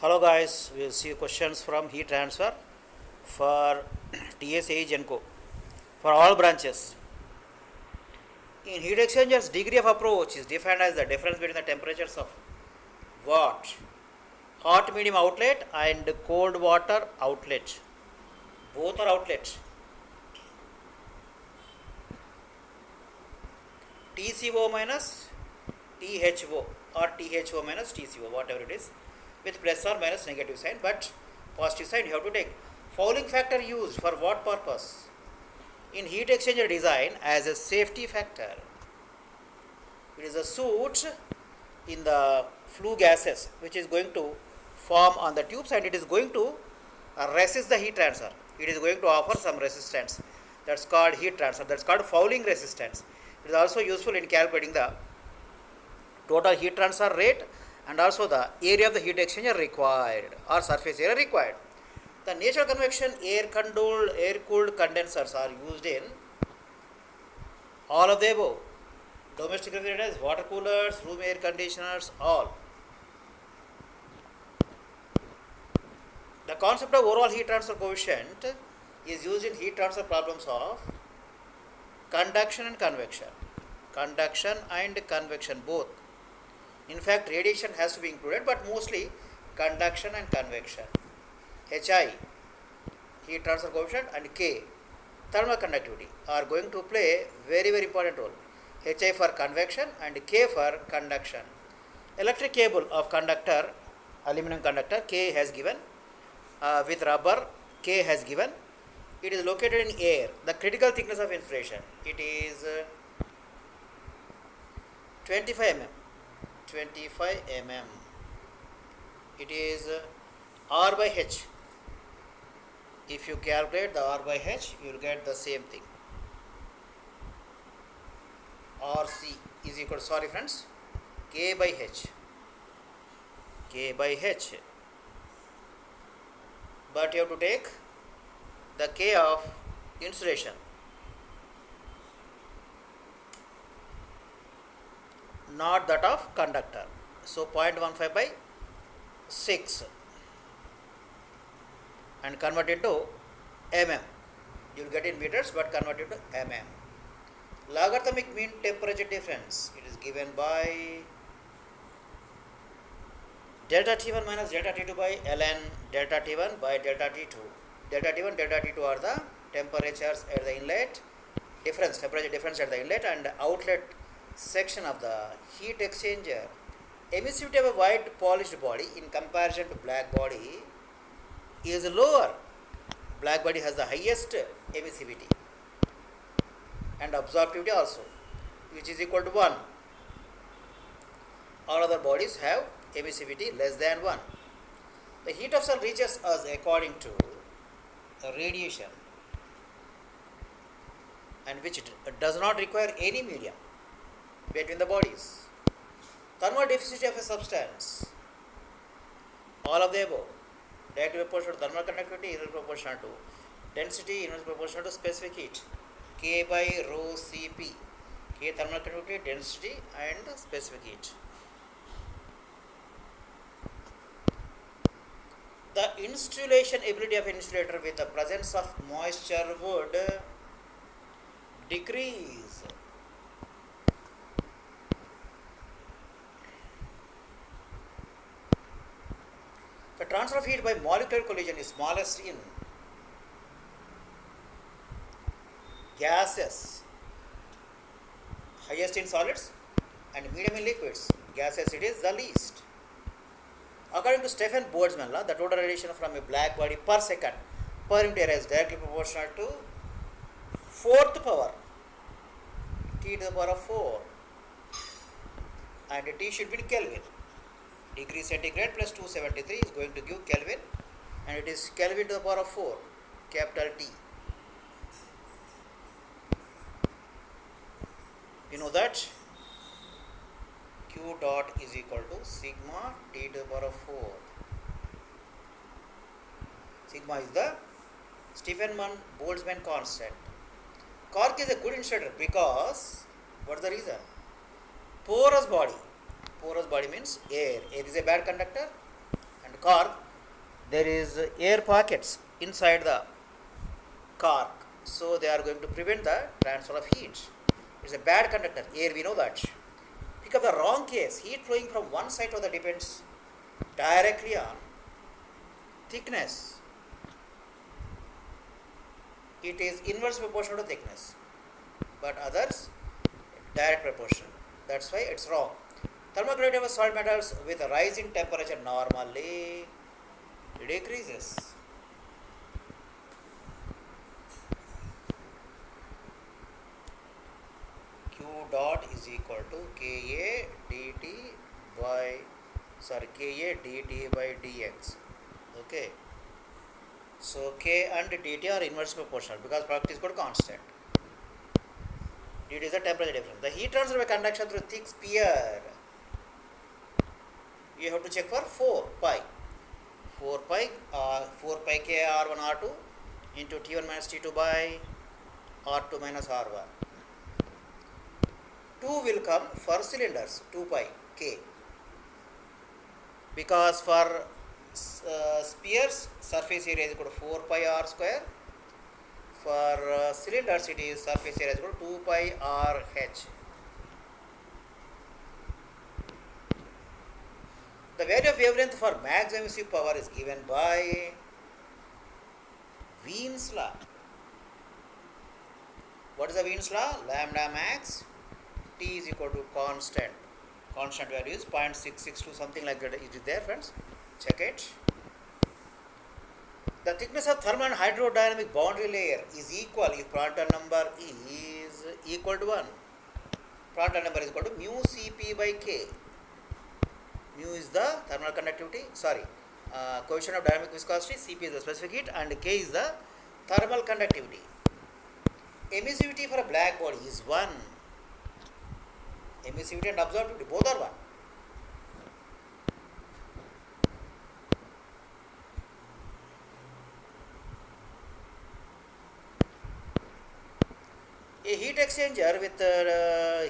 Hello guys, we'll see questions from heat transfer for TSA Genco for all branches. In heat exchangers, degree of approach is defined as the difference between the temperatures of what? Hot medium outlet and cold water outlet. Both are outlets. TCO minus THO or THO minus TCO, whatever it is, with plus or minus negative sign, but positive sign you have to take. Fouling factor used for what purpose? In heat exchanger design as a safety factor. It is a soot in the flue gases which is going to form on the tubes and it is going to resist the heat transfer. It is going to offer some resistance. That's called heat transfer. That's called fouling resistance. It is also useful in calculating the total heat transfer rate and also the area of the heat exchanger required or surface area required. The natural convection air cooled condensers are used in all of the above. Domestic refrigerators, water coolers, room air conditioners, all. The concept of overall heat transfer coefficient is used in heat transfer problems of conduction and convection. Conduction and convection both. In fact, radiation has to be included, but mostly conduction and convection. HI, heat transfer coefficient, and K, thermal conductivity, are going to play very, very important role. HI for convection and K for conduction. Electric cable of conductor, aluminum conductor, K has given, with rubber, K has given. It is located in air. The critical thickness of insulation, it is 25 mm. 25 mm. It is R by H. If you calculate the R by H, you will get the same thing. RC is equal to, sorry friends, K by H. K by H. But you have to take the K of insulation, not that of conductor. So 0.15 by 6 and convert into mm. You will get in meters, but convert it to mm. Logarithmic mean temperature difference, it is given by delta T1 minus delta T2 by ln delta T1 by delta T2. Delta T1, delta T2 are the temperatures at the inlet, temperature difference at the inlet and outlet section of the heat exchanger. Emissivity of a white polished body in comparison to black body is lower. Black body has the highest emissivity and absorptivity also, which is equal to 1. All other bodies have emissivity less than 1. The heat of sun reaches us according to radiation and which does not require any medium between the bodies. Thermal deficiency of a substance, all of the above. Directly proportional to thermal conductivity, inversely proportional to density, inversely proportional to specific heat. K by rho Cp. K thermal conductivity, density and specific heat. The insulation ability of an insulator with the presence of moisture would decrease. The transfer of heat by molecular collision is smallest in gases, highest in solids and medium in liquids. Gases it is the least. According to Stephen Boltzmann law, the total radiation from a black body per second per unit area is directly proportional to 4th power, T to the power of 4, and T should be in Kelvin. Degree centigrade plus 273 is going to give Kelvin, and it is Kelvin to the power of 4, capital T. You know that Q dot is equal to sigma T to the power of 4. Sigma is the Stephen-Boltzmann constant. Cork is a good insulator because, what is the reason? Porous body. Porous body means air. Air is a bad conductor and cork, there is air pockets inside the cork, so they are going to prevent the transfer of heat. It's a bad conductor. Air, we know that. Pick up the wrong case. Heat flowing from one side to the other depends directly on thickness. It is inverse proportional to thickness, but others direct proportional. That's why it's wrong. Thermoconductivity of solid metals with a rise in temperature normally decreases. Q dot is equal to Ka dt by dx. Okay. So K and dt are inverse proportional because product is called constant. Dt is the temperature difference. The heat transfer by conduction through thick sphere. You have to check for 4 pi. 4 pi K R1 R2 into T1 minus T2 by R2 minus R1. 2 will come for cylinders, 2 pi K. Because for spheres, surface area is equal to 4 pi R square. For cylinders, it is surface area is equal to 2 pi R H. The value of wavelength for maximum emissive power is given by Wien's law. What is the Wien's law? Lambda max T is equal to constant. Constant value is 0.662, something like that. It is there, friends. Check it. The thickness of thermal and hydrodynamic boundary layer is equal if Prandtl number is equal to 1. Prandtl number is equal to mu Cp by K. Mu is the thermal conductivity, coefficient of dynamic viscosity, Cp is the specific heat, and K is the thermal conductivity. Emissivity for a black body is 1. Emissivity and absorptivity both are 1. A heat exchanger with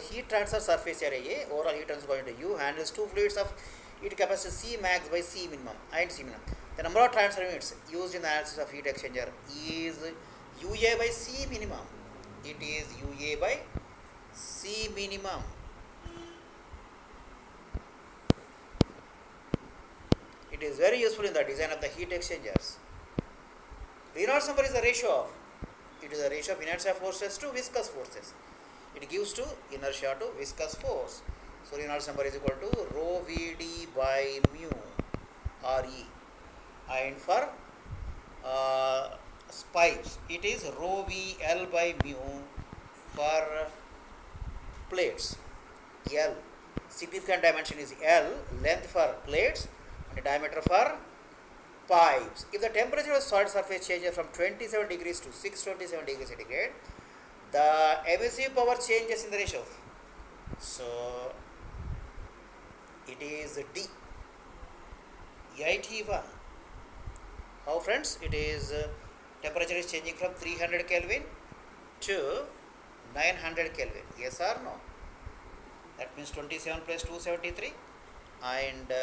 heat transfer surface area A, overall heat transfer going to U, handles two fluids of heat capacity C max by C minimum and C minimum. The number of transfer units used in the analysis of heat exchanger is UA by C minimum. It is UA by C minimum. It is very useful in the design of the heat exchangers. Reynolds number is the ratio of. It is the ratio of inertia forces to viscous forces. It gives to inertia to viscous force. So Reynolds number is equal to rho Vd by mu Re. And for pipes, it is rho Vl by mu for plates. L. Significant dimension is L, length for plates, and diameter for pipes. If the temperature of solid surface changes from 27 degrees to 627 degrees centigrade, the emissive power changes in the ratio. So it is D. IT1. How, friends? It is temperature is changing from 300 Kelvin to 900 Kelvin. Yes or no? That means 27 plus 273 and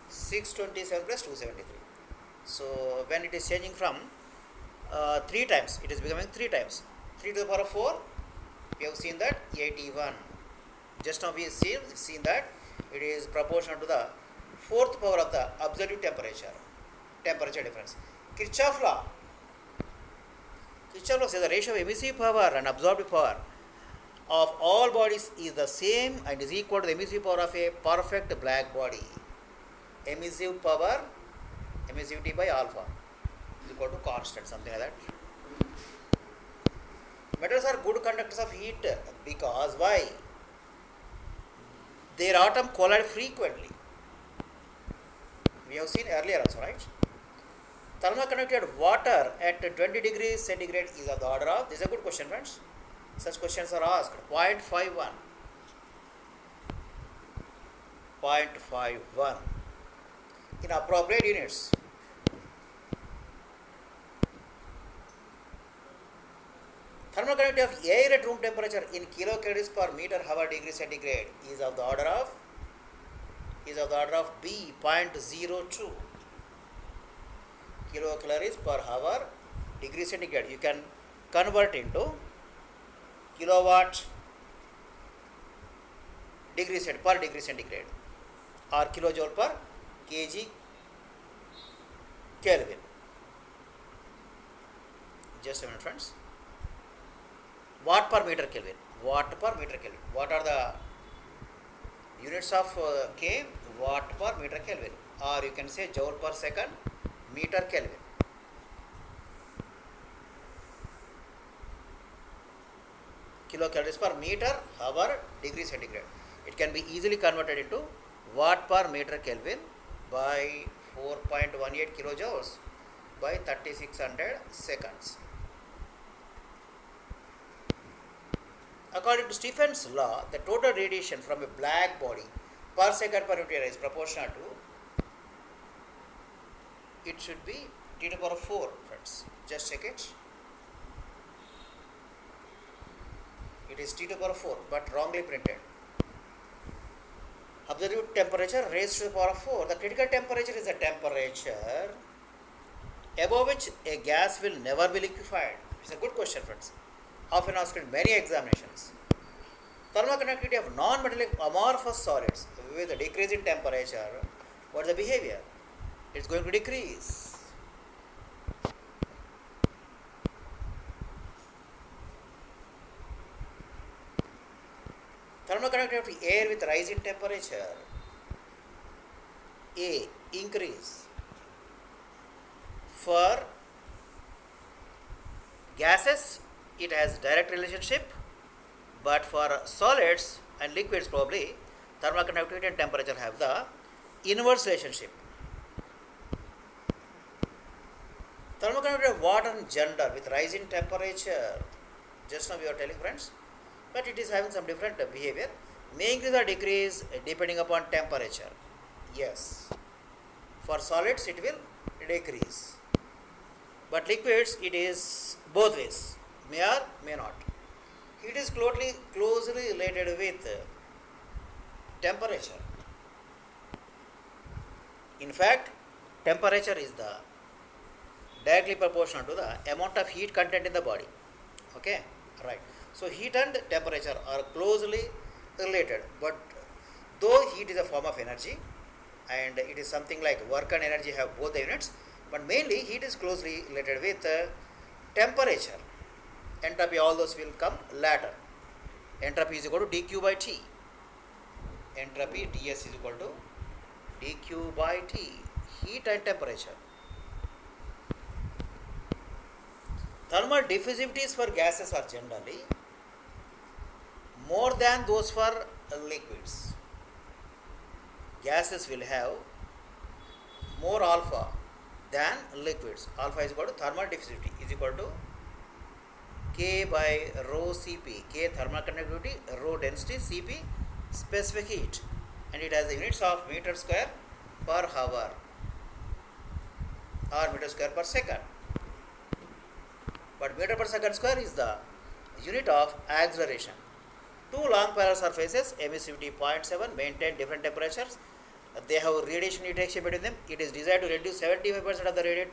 627 plus 273. So when it is changing from 3 times, it is becoming 3 times. 3 to the power of 4, we have seen that 81. Just now we have seen that it is proportional to the 4th power of the absolute temperature difference. Kirchhoff law says the ratio of emissive power and absorbed power of all bodies is the same and is equal to the emissive power of a perfect black body. Emissive power, emissivity by alpha is equal to constant, something like that. Metals are good conductors of heat because why? Their atom collide frequently. We have seen earlier also, right? Thermoconducted water at 20 degrees centigrade is of the order of, this is a good question, friends. Such questions are asked. 0.51. 0.51 in appropriate units. Thermoconductivity of air at room temperature in kilocalories per meter hour degree centigrade is of the order of B, 0.02. kilocalories per hour degree centigrade. You can convert into kilowatt per degree centigrade or kilojoule per kg Kelvin. Just a minute, friends. Watt per meter Kelvin. Watt per meter Kelvin. What are the units of K? Watt per meter Kelvin. Or you can say joule per second meter Kelvin. Kilocalories per meter hour degree centigrade. It can be easily converted into watt per meter Kelvin by 4.18 kilojoules by 3600 seconds. According to Stephen's law, the total radiation from a black body per second per unit area is proportional to, it should be T to the power of 4, friends. Just check it. It is T to the power of 4, but wrongly printed. Absolute temperature raised to the power of 4. The critical temperature is a temperature above which a gas will never be liquefied. It's a good question, friends. Often asked in many examinations. Thermoconductivity of non-metallic amorphous solids with a decrease in temperature. What is the behavior? It's going to decrease. Thermoconductivity of air with rise in temperature. A. Increase. For gases, it has direct relationship, but for solids and liquids probably thermoconductivity and temperature have the inverse relationship. Thermoconductivity of water and gender with rise in temperature. Just now we are telling, friends, but it is having some different behavior. May increase or decrease depending upon temperature. Yes. For solids it will decrease, but liquids it is both ways, may or may not. It is closely related with temperature. In fact, temperature is the directly proportional to the amount of heat content in the body. Okay, right. So heat and temperature are closely related, but though heat is a form of energy and it is something like work and energy have both the units, but mainly heat is closely related with temperature. Entropy, all those will come later. Entropy is equal to dq by t. Entropy ds is equal to dq by t. Heat and temperature. Thermal diffusivities for gases are generally more than those for liquids. Gases will have more alpha than liquids. Alpha is equal to thermal diffusivity is equal to K by rho Cp. K thermal conductivity, rho density, Cp specific heat, and it has the units of meter square per hour or meter square per second. But meter per second square is the unit of acceleration. Two long parallel surfaces, emissivity 0.7, maintain different temperatures. They have radiation heat exchange between them. It is desired to reduce 75% of the radiant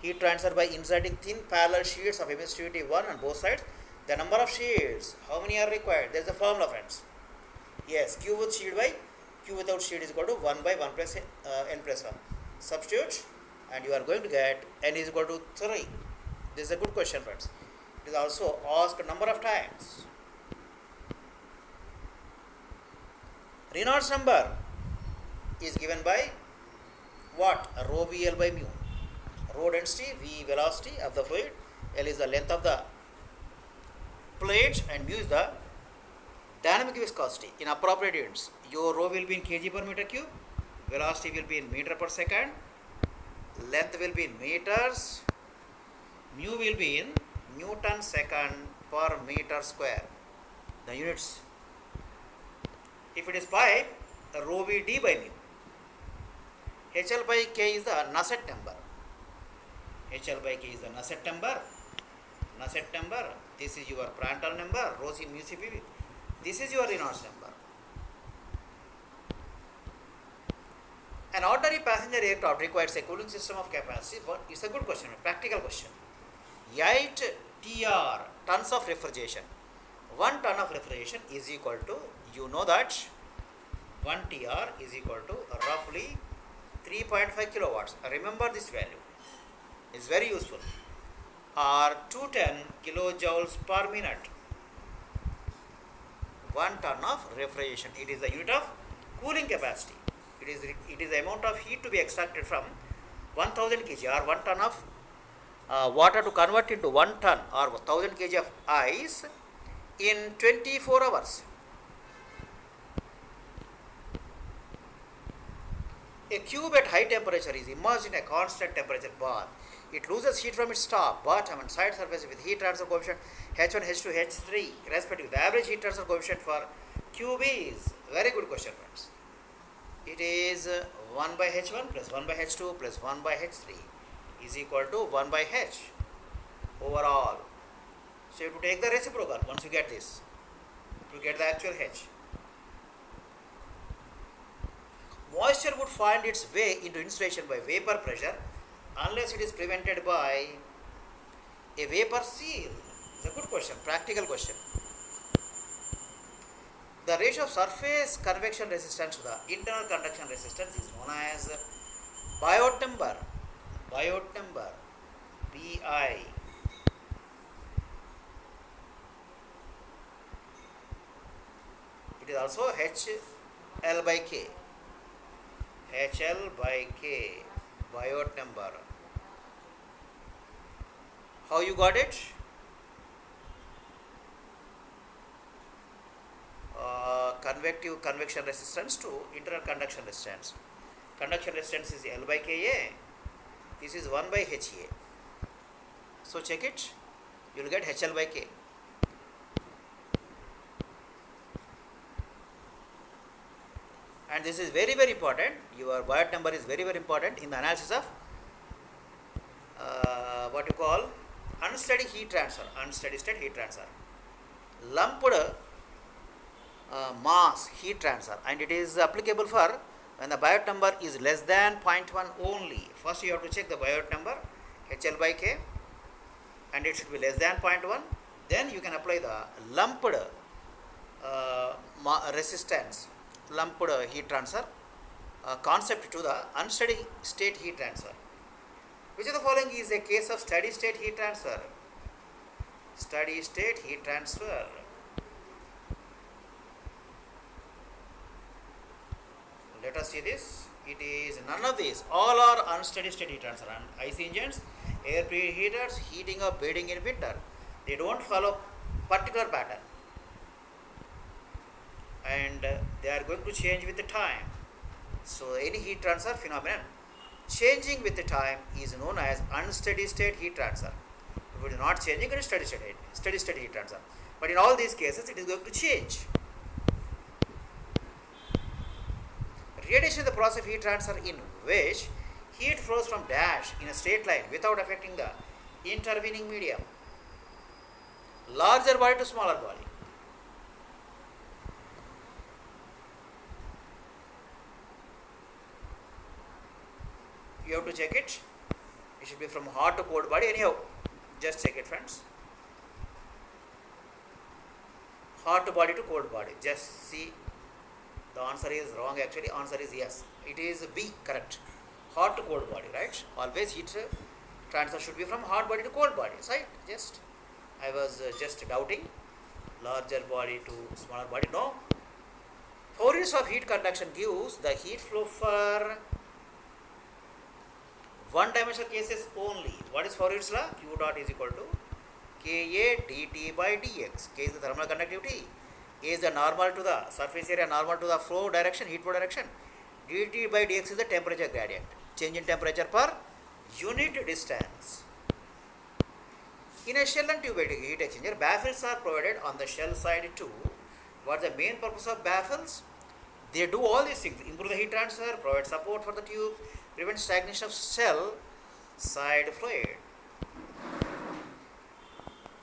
heat transfer by inserting thin parallel sheets of emissivity 1 on both sides. The number of sheets, how many are required? There is a formula, friends. Yes, Q with sheet by Q without sheet is equal to 1 by 1 plus n plus 1. Substitute and you are going to get n is equal to 3. This is a good question, friends. It is also asked a number of times. Reynolds number is given by what? Rho VL by mu. Rho density, V velocity of the fluid, L is the length of the plate, and mu is the dynamic viscosity in appropriate units. Your rho will be in kg per meter cube, velocity will be in meter per second, length will be in meters, mu will be in Newton second per meter square. The units. If it is pipe, rho v d by mu. HL by K is the Nusselt number. HL by K is the Nusselt number. Nusselt number. This is your Prandtl number. Rho c mu Cp. This is your Reynolds number. An ordinary passenger aircraft requires a cooling system of capacity. It's a good question, a practical question. 8 TR, tons of refrigeration. 1 ton of refrigeration is equal to, you know that 1 TR is equal to roughly 3.5 kilowatts. Remember this value. It's very useful. Or 210 kilojoules per minute. 1 ton of refrigeration. It is the unit of cooling capacity. It is the amount of heat to be extracted from 1000 kg or 1 ton of water to convert into 1 ton or 1000 kg of ice in 24 hours. A cube at high temperature is immersed in a constant temperature bath. It loses heat from its top, bottom and side surface with heat transfer coefficient H1, H2, H3 respectively. The average heat transfer coefficient for cube is, very good question friends. It is 1 by H1 plus 1 by H2 plus 1 by H3 is equal to 1 by H overall. So you have to take the reciprocal once you get this to get the actual H. Moisture would find its way into insulation by vapor pressure unless it is prevented by a vapor seal. It's a good question, practical question. The ratio of surface convection resistance to the internal conduction resistance is known as Biot number, BI. It is also HL by K. HL by K, Biot number. How you got it? Convective convection resistance to internal conduction resistance. Conduction resistance is L by Ka. This is 1 by Ha. So check it. You will get HL by K. And this is very, very important. Your Biot number is very, very important in the analysis of what you call unsteady heat transfer, unsteady state heat transfer. Lumped mass heat transfer, and it is applicable for when the Biot number is less than 0.1 only. First you have to check the Biot number HL by K and it should be less than 0.1. Then you can apply the lumped resistance, lumped heat transfer concept to the unsteady state heat transfer. Which of the following is a case of steady state heat transfer? Steady state heat transfer. Let us see this. It is none of these. All are unsteady state heat transfer. And IC engines, air preheaters, heating up, bedding in winter. They don't follow particular pattern. And they are going to change with the time. So any heat transfer phenomenon changing with the time is known as unsteady state heat transfer. If it is not changing, it is steady state heat transfer. But in all these cases, it is going to change. Radiation is the process of heat transfer in which heat flows from dash in a straight line without affecting the intervening medium. Larger body to smaller body. You have to check it. It should be from hot to cold body. Anyhow, just check it, friends. Hot body to cold body. Just see. The answer is wrong actually. Answer is yes. It is B, correct. Hot to cold body, right? Always heat transfer should be from hot body to cold body, right? Just I was just doubting. Larger body to smaller body. No. Fouriers of heat conduction gives the heat flow for one dimensional cases only. What is Fourier's law? Q dot is equal to Ka dt by dx. K is the thermal conductivity. A is the normal to the surface area, normal to the flow direction, heat flow direction. dt by dx is the temperature gradient. Change in temperature per unit distance. In a shell and tube heat exchanger, baffles are provided on the shell side too. What is the main purpose of baffles? They do all these things. Improve the heat transfer, provide support for the tube, prevent stagnation of shell side fluid.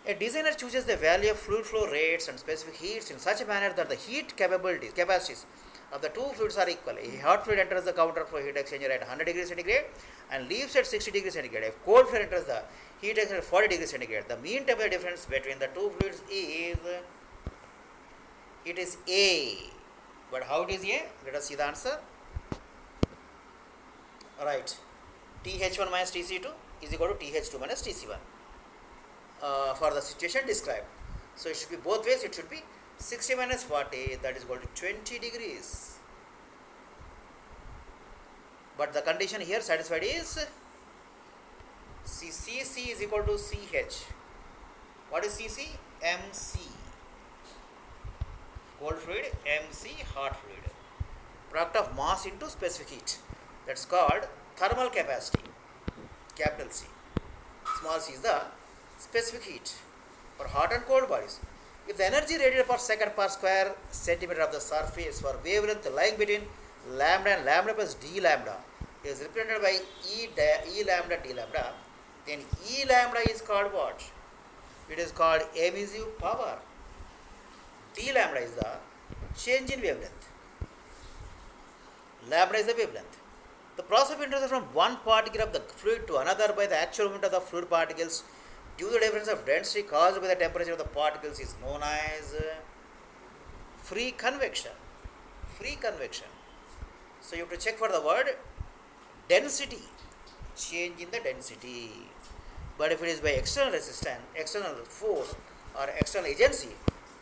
A designer chooses the value of fluid flow rates and specific heats in such a manner that the heat capacities of the two fluids are equal. A hot fluid enters the counter flow heat exchanger at 100 degrees centigrade and leaves at 60 degrees centigrade. If cold fluid enters the heat exchanger at 40 degrees centigrade, the mean temperature difference between the two fluids is, it is A. But how it is A? Let us see the answer. Right. TH1 minus TC2 is equal to TH2 minus TC1 for the situation described. So it should be both ways. It should be 60 minus 40, that is equal to 20 degrees. But the condition here satisfied is CC is equal to CH. What is CC? MC. Cold fluid, MC, hot fluid. Product of mass into specific heat. That's called thermal capacity. Capital C. Small c is the specific heat for hot and cold bodies. If the energy radiated per second per square centimeter of the surface for wavelength lying between lambda and lambda plus d lambda is represented by E lambda d lambda, then E lambda is called what? It is called emissive power. D lambda is the change in wavelength. Lambda is the wavelength. The process of interaction from one particle of the fluid to another by the actual movement of the fluid particles due to the difference of density caused by the temperature of the particles is known as free convection. Free convection. So you have to check for the word density, change in the density. But if it is by external resistance, external force or external agency,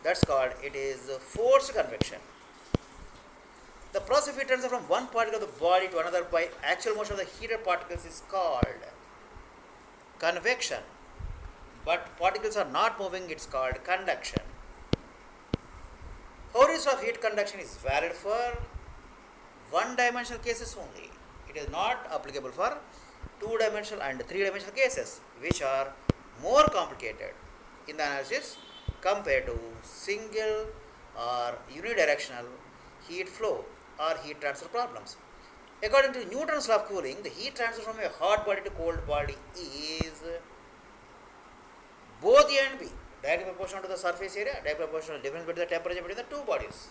that's called, it is forced convection. The process of heat transfer from one particle of the body to another by actual motion of the heated particles is called convection. But particles are not moving, it's called conduction. Theories of heat conduction is valid for one-dimensional cases only. It is not applicable for two-dimensional and three-dimensional cases, which are more complicated in the analysis compared to single or unidirectional heat flow or heat transfer problems. According to Newton's law of cooling, the heat transfer from a hot body to cold body is both A and B, directly proportional to the surface area, directly proportional to the difference between the temperature between the two bodies.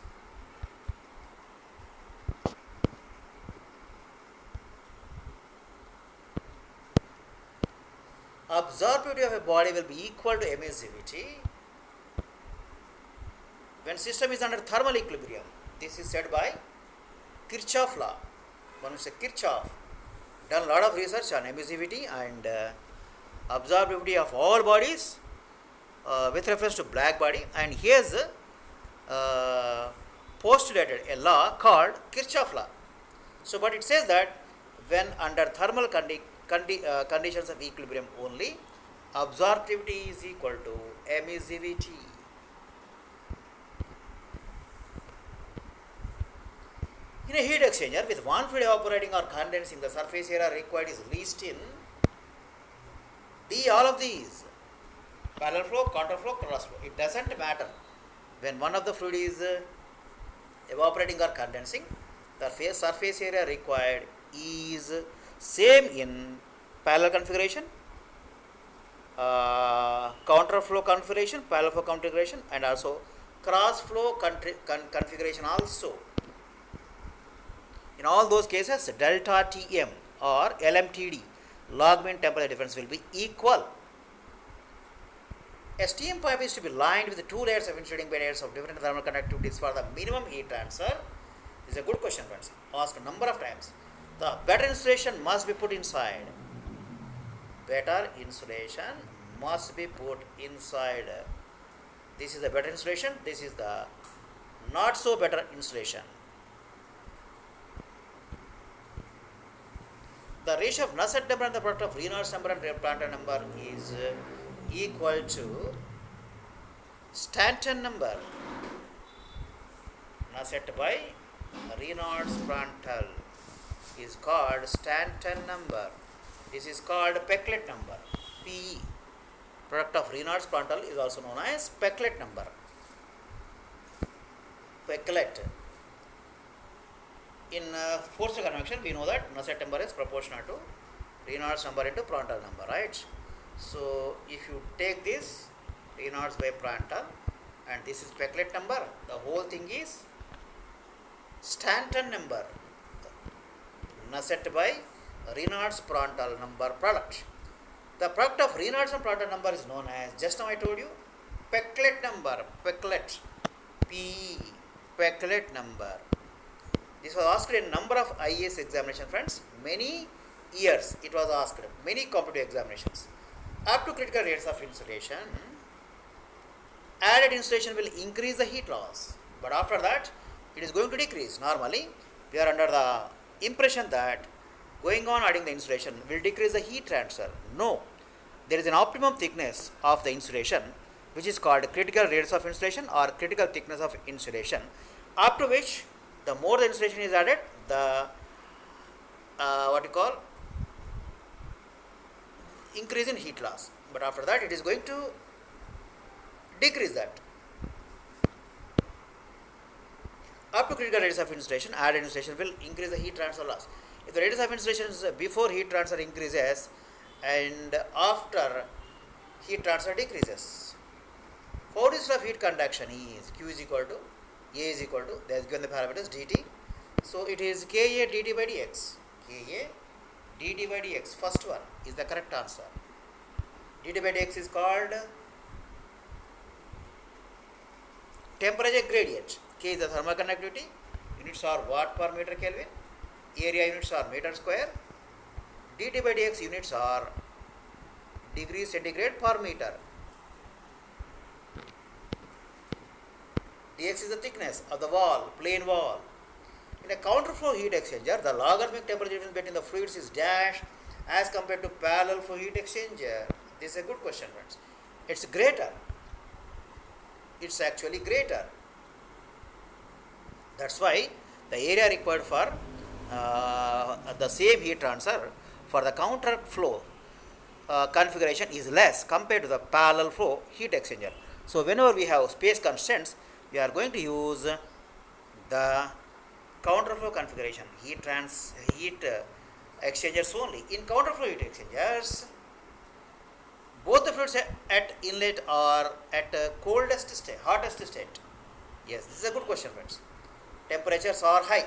Absorptivity of a body will be equal to emissivity when system is under thermal equilibrium. This is said by Kirchhoff law. One will say Kirchhoff done a lot of research on emissivity and absorptivity of all bodies with reference to black body, and he has postulated a law called Kirchhoff law. So, but it says that when under thermal conditions of equilibrium only, absorptivity is equal to emissivity. In a heat exchanger with one fluid evaporating or condensing, the surface area required is least in all of these: parallel flow, counter flow, cross flow. It doesn't matter. When one of the fluid is evaporating or condensing, the surface area required is same in parallel configuration, counter flow configuration, parallel flow configuration, and also cross flow configuration also. In all those cases, delta Tm or LMTD, log mean temperature difference, will be equal. A steam pipe is to be lined with two layers of insulating barriers of different thermal conductivities for the minimum heat transfer. This is a good question, friends. Asked a number of times. The better insulation must be put inside. Better insulation must be put inside. This is the better insulation. This is the not so better insulation. The ratio of Nusselt number and the product of Reynolds number and Prandtl number is equal to Stanton number. Nusselt by Reynolds Prandtl is called Stanton number. This is called Peclet number. PE. Product of Reynolds Prandtl is also known as Peclet number. Peclet. In forced convection, we know that Nusselt number is proportional to Reynolds number into Prandtl number, right? So, if you take this Reynolds by Prandtl and this is Peclet number, the whole thing is Stanton number Nusselt by Reynolds Prandtl number product. The product of Reynolds and Prandtl number is known as, just now I told you, Peclet number, Peclet, P, Peclet number. This was asked in number of IAS examination, friends. Many years it was asked, many competitive examinations. Up to critical rates of insulation, added insulation will increase the heat loss, but after that it is going to decrease. Normally we are under the impression that going on adding the insulation will decrease the heat transfer. No, there is an optimum thickness of the insulation which is called critical radius of insulation or critical thickness of insulation, up to which the more the insulation is added, the what you call increase in heat loss, but after that it is going to decrease that. Up to critical radius of insulation, added insulation will increase the heat transfer loss. If the radius of insulation is before heat transfer increases and after heat transfer decreases. Formula of heat conduction is Q is equal to A is equal to, they have given the parameters dt. So it is Ka dt by dx. Ka dt by dx, first one is the correct answer. dt by dx is called temperature gradient. K is the thermal conductivity, units are watt per meter Kelvin, area units are meter square, dt by dx units are degree centigrade per meter. Dx is the thickness of the wall, plane wall. In a counterflow heat exchanger, the logarithmic temperature difference between the fluids is dash as compared to parallel flow heat exchanger. This is a good question, friends. It's greater. It's actually greater. That's why the area required for the same heat transfer for the counterflow configuration is less compared to the parallel flow heat exchanger. So whenever we have space constraints, we are going to use the counterflow configuration, heat exchangers only. In counterflow heat exchangers, both the fluids at inlet are at coldest state, hottest state. Yes, this is a good question, friends. Temperatures are high.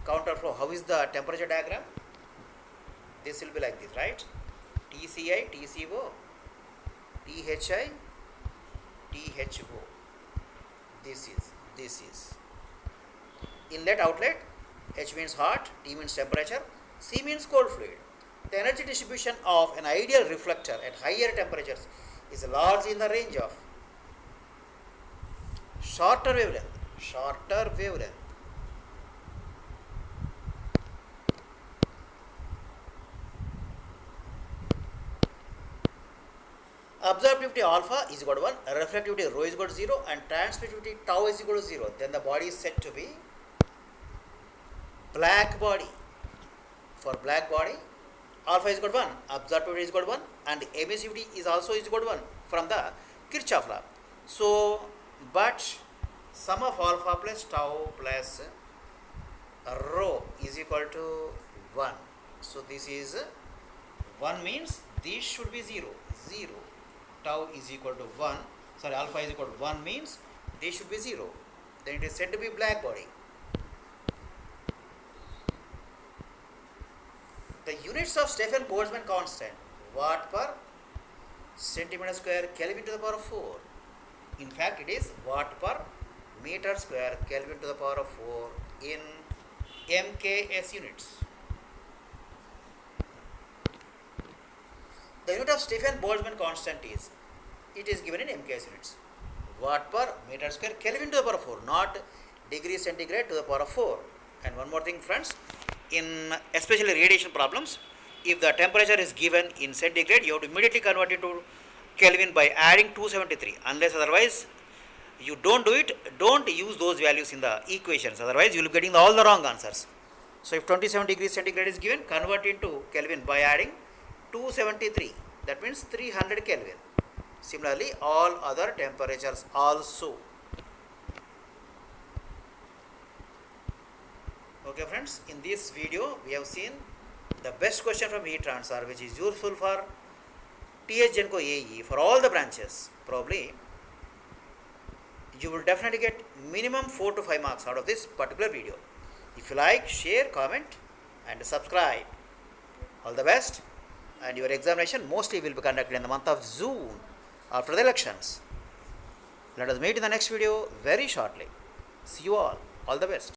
Counterflow, how is the temperature diagram? This will be like this, right? TCI, TCO, THI, THO. This is inlet outlet. H means hot, T means temperature, C means cold fluid. The energy distribution of an ideal reflector at higher temperatures is large in the range of shorter wavelength. Absorptivity alpha is equal to 1, reflectivity rho is equal to 0, and transmittivity tau is equal to 0. Then the body is said to be black body. For black body, alpha is equal to 1, absorptivity is equal to 1, and emissivity is also is equal to 1 from the Kirchhoff law. So, but sum of alpha plus tau plus rho is equal to 1. So this is 1 means this should be 0. Tau is equal to 1, sorry, alpha is equal to 1 means this should be 0. Then it is said to be black body. The units of Stefan Boltzmann constant, watt per centimeter square Kelvin to the power of 4. In fact, it is watt per meter square Kelvin to the power of 4 in MKS units. The unit of Stefan Boltzmann constant is, it is given in MKS units. Watt per meter square Kelvin to the power of 4, not degree centigrade to the power of 4. And one more thing, friends, in especially radiation problems, if the temperature is given in centigrade, you have to immediately convert it to Kelvin by adding 273. Unless otherwise you don't do it, don't use those values in the equations. Otherwise you will be getting all the wrong answers. So if 27 degrees centigrade is given, convert it to Kelvin by adding 273. That means 300 Kelvin. Similarly, all other temperatures also. Okay, friends, in this video we have seen the best question from heat transfer, which is useful for TH Genco AE for all the branches. Probably you will definitely get minimum 4 to 5 marks out of this particular video. If you like, share, comment and subscribe. All the best, and your examination mostly will be conducted in the month of June after the elections. Let us meet in the next video very shortly. See you all. All the best.